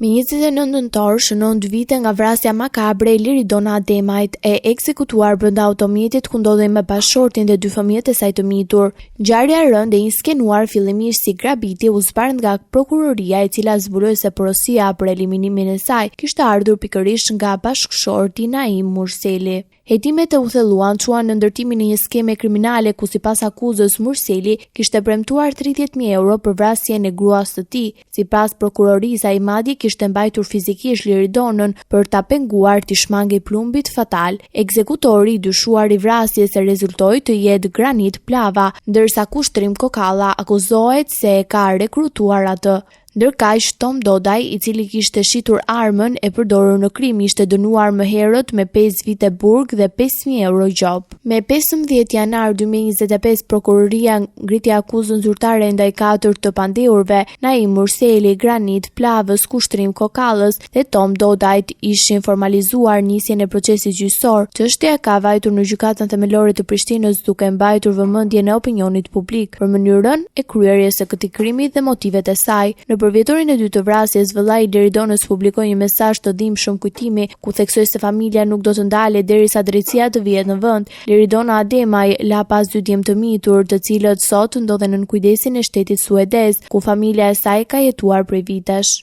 Me 29 nëntor shënon 2 vite nga vrasja makabre e Liridona Ademajt, e ekzekutuar brenda automjetit ku ndodhej me bashortin dhe 2 fëmijët e saj të mitur. Ngjarja e rëndë e inskenuar fillimisht si grabitje u zbardh nga prokuroria, e cila zbuloi se porosia për eliminimin e saj kishte ardhur pikërisht nga bashkëshorti Naim Murseli. Hetimet e uthelluan çuan në ndërtimin e një skeme kriminale ku sipas akuzës Murseli kishte premtuar 30.000 euro për vrasjen e gruas së tij. Sipas prokurorisë, ai madje kishte mbajtur fizikisht Liridonën për ta penguar t'i shmangej plumbit fatal. Ekzekutori i dyshuar i vrasjes e rezultoi të jetë Granit Plava, ndërsa Kushtrim Kokalla akuzohet se e ka rekrutuar atë. Ndërkaq, Tom Dodaj, i cili kishte shitur armën e përdorur në krim, ishte dënuar më herët me 5 vite burg dhe 5.000 euro gjop. Me 15 janar 2025, prokuroria ngriti akuzën zyrtare ndaj 4 të pandehurve, Naim Murseli, Granit Plavës, Kushtrim Kokallës dhe Tom Dodajt ishin formalizuar nisjen e procesit gjyqësor. Çështja ka vajtur në gjykatën themelore të Prishtinës, duke mbajtur vëmendjen e opinionit publik për mënyrën e kryerjes së këtij krimi dhe motivet e saj. Për vjetorin e 2 të vrasjes, vëllai i Liridonës publikoi një mesazh të dhimbshëm kujtimi ku theksoi se familja nuk do të ndalet derisa drejtësia të vihet në vend. Liridona Ademaj la pas 2 djemë të mitur, të cilët sot ndodhen në kujdesin e shtetit suedez, ku familja e saj ka jetuar prej vitesh.